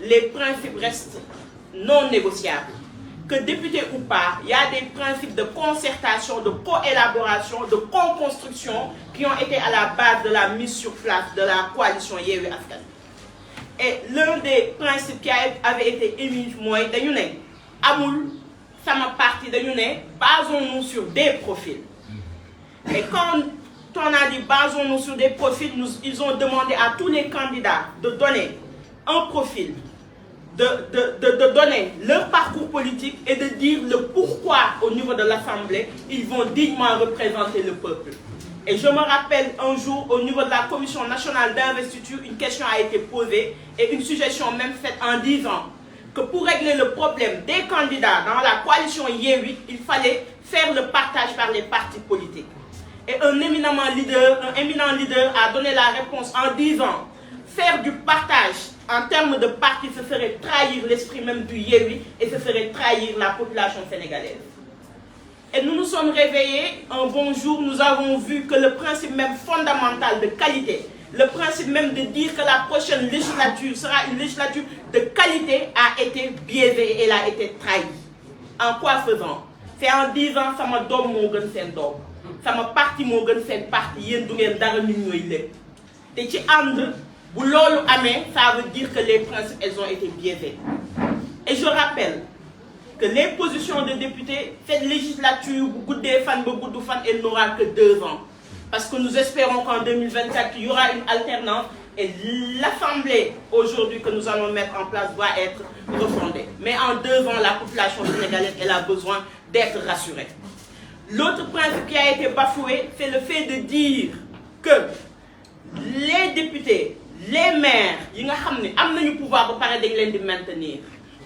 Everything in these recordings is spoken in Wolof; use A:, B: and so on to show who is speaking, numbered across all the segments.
A: les principes restent non négociables. Que député ou pas, il y a des principes de concertation, de co-élaboration, de co-construction qui ont été à la base de la mise sur place de la coalition Yewwi Askan Wi. Et l'un des principes qui avait été émis, moi, dañu ne amul sama parti dañu ne basons-nous sur des profils. Et quand on a dit basons-nous sur des profils, ils ont demandé à tous les candidats de donner un profil, de donner leur parcours politique et de dire le pourquoi au niveau de l'Assemblée, ils vont dignement représenter le peuple. Et je me rappelle un jour, au niveau de la Commission nationale d'investiture, une question a été posée et une suggestion même faite en disant que pour régler le problème des candidats dans la coalition Yewwi, il fallait faire le partage par les partis politiques. Et un éminent leader a donné la réponse en disant faire du partage en termes de parti, ce serait trahir l'esprit même du Yewwi et ce serait trahir la population sénégalaise. Et nous nous sommes réveillés un bon jour, nous avons vu que le principe même fondamental de qualité, le principe même de dire que la prochaine législature sera une législature de qualité a été biaisé et elle a été trahi. En quoi faisant? C'est en disant ça m'a donné mon gun sen dom, ça m'a parti mon gun sen parti yen du ngeen dara ñun ñoy lepp. Té ci and bu lolu amé, ça veut dire que les principes elles ont été biaisés. Et je rappelle que les positions de députés, cette législature, elle n'aura que 2 ans. Parce que nous espérons qu'en 2024, il y aura une alternance et l'Assemblée, aujourd'hui, que nous allons mettre en place, doit être refondée. Mais en 2 ans, la population sénégalaise, elle a besoin d'être rassurée. L'autre principe qui a été bafoué, c'est le fait de dire que les députés, les maires, ils ont le pouvoir de maintenir.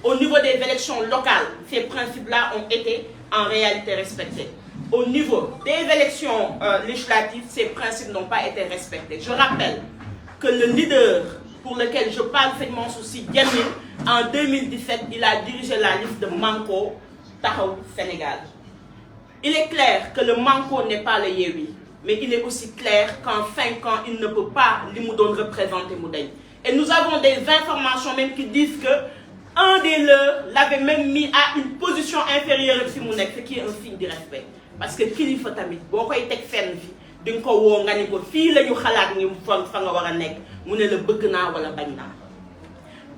A: Au niveau des élections locales, ces principes-là ont été en réalité respectés. Au niveau des élections législatives, ces principes n'ont pas été respectés. Je rappelle que le leader pour lequel je parle, c'est mon souci, Djamil, en 2017, il a dirigé la liste de Manko Tahaou Sénégal. Il est clair que le Manko n'est pas le Yewwi, mais il est aussi clair qu'en 5 ans, il ne peut pas l'Imoudon représenter Moudaï. Et nous avons des informations même qui disent que un des leurs l'avait même mis à une position inférieure à Simounek, ce qui est un signe de respect. Parce que kilifa tamit, boko y tek fenn fi, ding ko wo nga ni ko fi lañu xalaat ni fa nga wara nek, mu ne le bëgg na wala bañ na.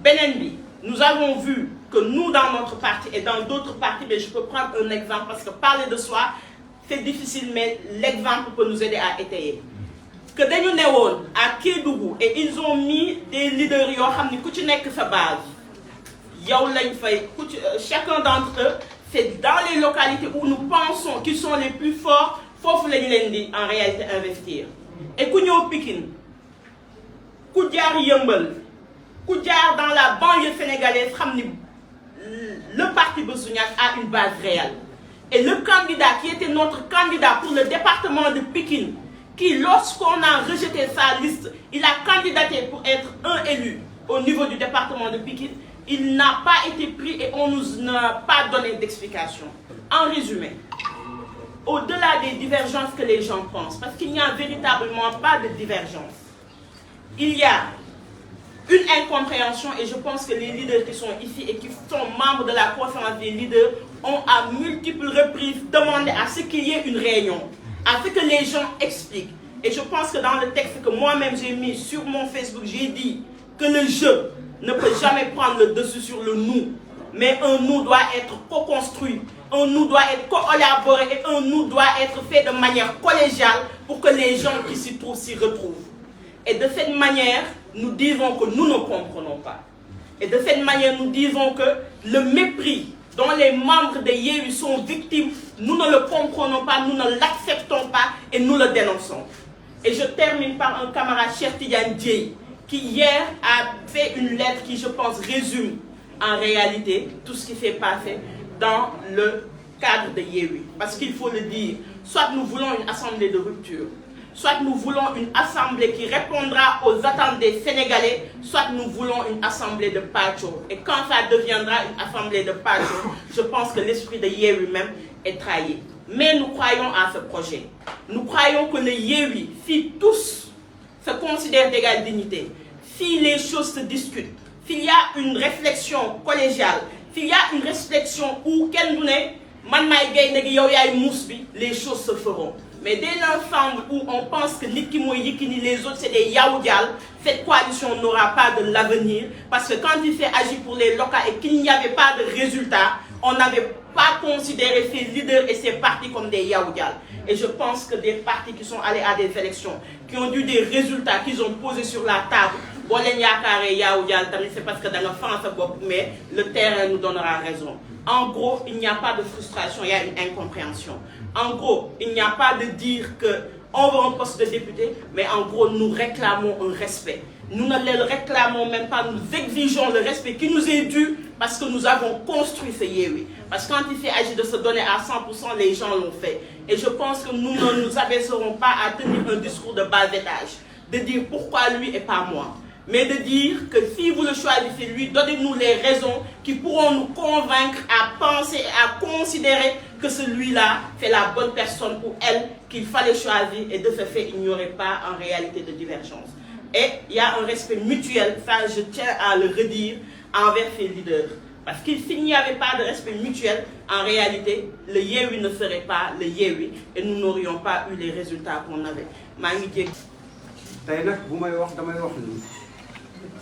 A: Benen bi, nous avons vu que nous dans notre parti et dans d'autres partis, mais je peux prendre un exemple parce que parler de soi, c'est difficile, mais l'exemple peut nous aider à étayer. Que dañu néwon à Kédougou et ils ont mis des leaders yo xamni ku ci nek sa base. Chacun d'entre eux, c'est dans les localités où nous pensons qu'ils sont les plus forts, il faut en réalité investir. Et Kounyo Pikin, Koudjar Yembel, Koudjar dans la banlieue sénégalaise, le parti Bessouniak a une base réelle. Et le candidat qui était notre candidat pour le département de Pikin, qui lorsqu'on a rejeté sa liste, il a candidaté pour être un élu au niveau du département de Pikin, il n'a pas été pris et on ne nous a pas donné d'explication. En résumé, au-delà des divergences que les gens pensent, parce qu'il n'y a véritablement pas de divergence, il y a une incompréhension et je pense que les leaders qui sont ici et qui sont membres de la conférence des leaders ont à multiples reprises demandé à ce qu'il y ait une réunion, à ce que les gens expliquent. Et je pense que dans le texte que moi-même j'ai mis sur mon Facebook, j'ai dit que le jeu ne peut jamais prendre le dessus sur le nous. Mais un nous doit être co-construit, un nous doit être collaboré et un nous doit être fait de manière collégiale pour que les gens qui s'y trouvent s'y retrouvent. Et de cette manière, nous disons que nous ne comprenons pas. Et de cette manière, nous disons que le mépris dont les membres de Yewwi sont victimes, nous ne le comprenons pas, nous ne l'acceptons pas et nous le dénonçons. Et je termine par un camarade, Cheikh Tidiane Dièye, qui hier a fait une lettre qui, je pense, résume en réalité tout ce qui s'est passé dans le cadre de Yewwi. Parce qu'il faut le dire, soit nous voulons une assemblée de rupture, soit nous voulons une assemblée qui répondra aux attentes des Sénégalais, soit nous voulons une assemblée de Pacho. Et quand ça deviendra une assemblée de Pacho, je pense que l'esprit de Yewwi même est trahi. Mais nous croyons à ce projet. Nous croyons que le Yewwi, si tous se considèrent d'égale dignité, si les choses se discutent, s'il y a une réflexion collégiale, s'il y a une réflexion où kenn du ne man maay gaynde gi yow yaay muus bi, les choses se feront. Mais dès l'ensemble où on pense que nit ki mooy Yékini, les autres c'est des Yawou Dial, cette coalition n'aura pas de l'avenir, parce que quand il s'est agi pour les locales et qu'il n'y avait pas de résultat, on n'avait pas considéré ces leaders et ces partis comme des Yawou Dial. Et je pense que des partis qui sont allés à des élections, qui ont eu des résultats qu'ils ont posés sur la table, boo leen yaakaaree Yawou Dial tamit c'est parce que da nga fan sa bopp, mais le terrain nous donnera raison. En gros, il n'y a pas de frustration, il y a une incompréhension. En gros, il n'y a pas de dire qu'on veut un poste de député, mais en gros, nous réclamons un respect. Nous ne le réclamons même pas, nous exigeons le respect qui nous est dû parce que nous avons construit ce Yewwi. Parce que quand il s'est agi de se donner à 100%, les gens l'ont fait. Et je pense que nous ne nous abaisserons pas à tenir un discours de bas étage, de dire pourquoi lui et pas moi. Mais de dire que si vous le choisissez lui, donnez-nous les raisons qui pourront nous convaincre à penser et à considérer que celui-là fait la bonne personne pour elle qu'il fallait choisir, et de ce fait, il n'y aurait pas en réalité de divergence. Et il y a un respect mutuel, ça je tiens à le redire, envers ces leaders. Parce que s'il n'y avait pas de respect mutuel, en réalité, le Yewwi ne serait pas le Yewwi et nous n'aurions pas eu les résultats qu'on avait. maa ngi jégg.
B: tey nag bu may wax damay wax ni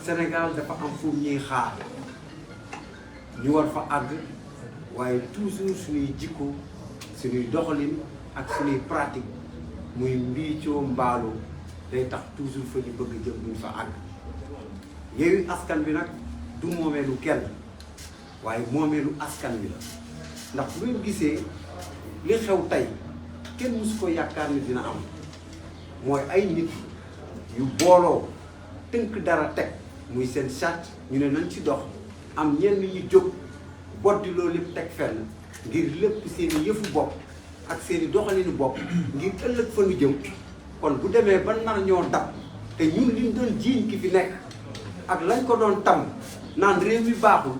B: Sénégal dafa am fu ñuy xaar ñu war fa àgg waaye toujours suñuy jikko suñuy doxalin ak suñuy pratique muy mbiicoo mbaaloo day tax toujours fa ñu bëgg jëm duñ fa àgg. Yewwi Askan Wi nag du moomeelu kenn waaye moomeelu askan wi la ndax bu ngeen gisee li xew tey kenn mësu ko yaakaar ni dina am mooy ay nit yu booloo tënk dara teg muy seen charte ñu ne nañ ci dox am ñenn ñu jóg boddi loolu lépp teg fenn ngir lépp seen i yëfu bopp ak seen i doxalinu bopp ngir ëllëg fa nu jëm. kon bu demee ba nar ñoo dab te ñun liñ doon jiiñ ki fi nekk ak lañ ko doon tam naan réew mi baaxul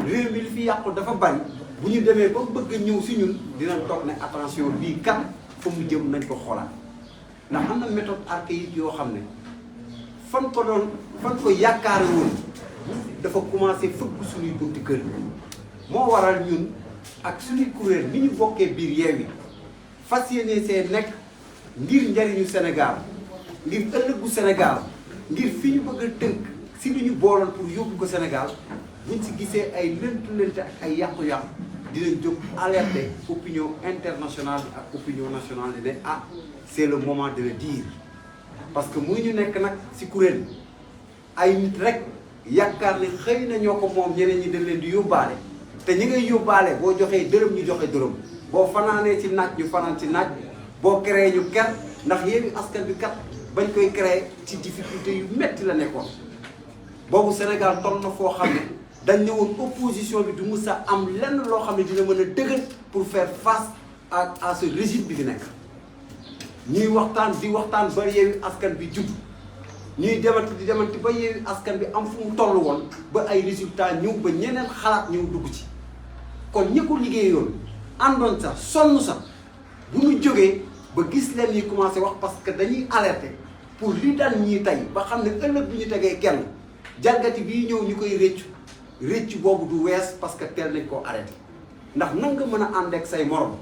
B: réew mi li fi yàqu dafa bari bu ñu demee ba bëgg ñëw si ñun dinañ toog ne attention bii kat fa mu jëm nañ ko xoolaat ndax am na méthode archaïque yoo xam ne fan ko yaakaare woon dafa commencé fëgg suñuy bunti kër moo waral ñun ak suñuy kuréel ni ñu bokkee biir Yewwi fas yéene see nekk ngir njariñu Sénégal ngir ëllëgu Sénégal ngir fi ñu bëgg a tënk si lu ñu booloon pour yóbbu ko Sénégal buñ si gisee ay lënt ak ay yàqu-yàqu dinañ jóg alerter opinion internationale bi ak opinion nationale di ne ah c'est le moment de le dire. parce que muy ñu nekk nag si kuréel ay nit rek yaakaar ne xëy na ñoo ko moom ñeneen ñi dañ leen di yóbbaale te ñi ngay yóbbaale boo joxee dërëm ñu joxe dërëm boo fanaanee ci naaj ñu fanaan ci naaj boo créé ñu ker ndax Yewwi Askan Wi kat bañ koy créé ci difficulté yu metti la nekkoon boobu Sénégal toll na foo xam ne dañ ne woon opposition bi du mus a am lenn loo xam ne dina mën a dëgër pour faire face à ce régime bi fi nekk ñuy waxtaan ba Yewwi Askan Wi jub ñuy demante ba Yewwi Askan Wi am fu mu toll woon ba ay résultats ñëw ba ñeneen xalaat ñëw dugg ci kon ñi ko liggéeyoon àndoon sax sonn sax bu ñu jógee ba gis leen ñuy commencé wax parce que dañuy alerter pour li dal ñii tey ba xam ne ëllëg bu ñu tegee kenn jalgati bii ñëw ñu koy réccu boobu du wees parce que teel nañ koo arrêté ndax nan nga mën a ànd ak say morom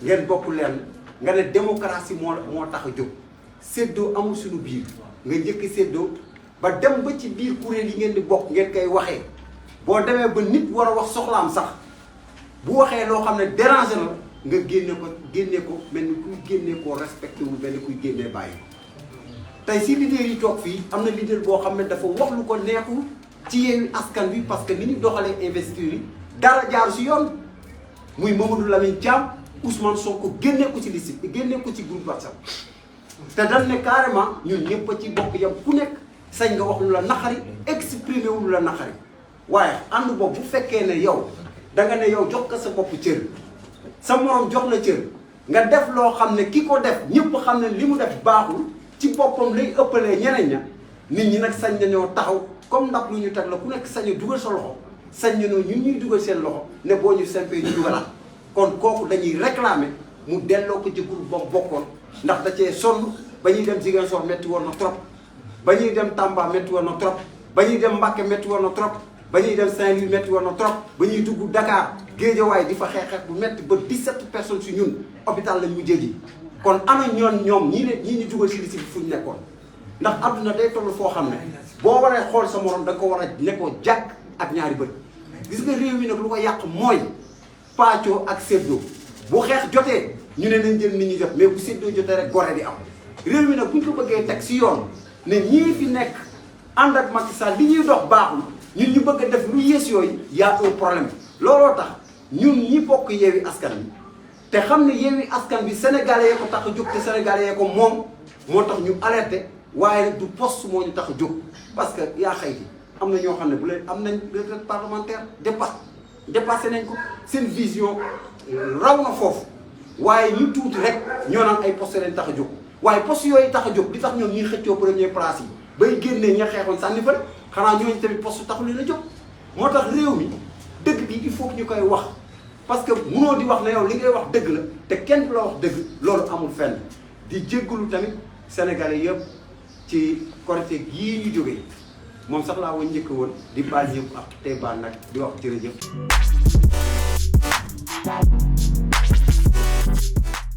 B: ngeen bokk leen nga ne démocratie moo tax a jóg séddoo amul suñu biir nga njëkk séddoo ba dem ba ci biir kuréel yi ngeen di bokk ngeen koy waxee boo demee ba nit war a wax soxlaam sax bu waxee loo xam ne déranger na nga génne ko mel ni kuy génne koo respecté wul mel ni kuy génnee bàyyi ko tey si leader yi toog fii am na leader boo xam ne dafa wax lu ko neexul ci Yewwi Askan Wi parce que ni ñu doxalee investiture yi dara jaar si yoon muy Mamadou Lamine Thiam Ousmane Sonko génne ko ci liste génne ko ci groupe WhatsApp te dañ ne carrément ñun ñëpp a ci bokk yam ku nekk sañ nga wax lu la naqari exprimer wu lu la naqari waaye ànd boobu bu fekkee ne yow da nga ne yow jox ko sa bopp cër sa morom jox la cër nga def loo xam ne ki ko def ñëpp xam ne li mu def baaxul ci boppam lay ëppalee ñeneen ña nit ñi nag sañ nañoo taxaw comme ndax lu ñu teg la ku nekk sañ a dugal sa loxo sañ nañoo ñun ñuy dugal seen loxo ne boo ñu sempee ñu dugalaat kon kooku dañuy réclamer mu delloo ko ci groupe ba bokkoon ndax da cee sonn ba ñuy dem Ziguinchor métti woon na trop ba ñuy dem Tamba métti woon na trop ba ñuy dem Mbacké métti woon na trop ba ñuy dem Saint-Louis métti woon na trop ba ñuy dugg Dakar Guédiawaye di fa xeex bu métti ba 17 personnes si ñun hôpital lañ mu jëli kon ana ñoom ñii ñu dugal si liste bi fu ñu nekkoon ndax adduna day toll foo xam ne boo waree xool sa morom da nga ko war a nekkoo jàkk ak ñaari bët gis nga réew mi nag lu ko yàq mooy paccoo ak séddoo bu xeex jotee ñu ne nañ jël nit ñi jot mais bu séddoo jotee rek gore di am réew mi nag bu ñu ko bëggee teg si yoon ne ñii fi nekk ànd ak Macky Sall li ñuy dox baaxul ñun ñu bëgg a def lu yées yooyu y a un problème looloo tax ñun ñi bokk Yewwi Askan Wi te xam ne Yewwi Askan Wi sénégalais yee ko tax a jóg te sénégalais yee ko moom moo tax ñu alerté waaye du poste moo ñu tax a jóg parce que yaa xayti am na ñoo xam ne bu leen am nañ retraite parlementaire dépassé nañ ko seen vision raw na foofu waaye ñu tuuti rek ñoo naan ay poste leen tax a jóg waaye poste yooyu tax a jóg di tax ñoom ñuy xëccoo première place yi bay génnee ña xeexoon sànni fa xanaa ñooñu tamit poste taxul leen a jóg moo tax réew mi dëgg bi il faut que ñu koy wax parce que munoo di wax ne yow li ngay wax dëgg la te kenn du la wax dëgg loolu amul fenn di jéggalu tamit sénégalais yëpp ci Korité gii ñu jógee moom sax laa woon njëkk woon di baal ñëpp ak tey baal nag di wax jërëjëf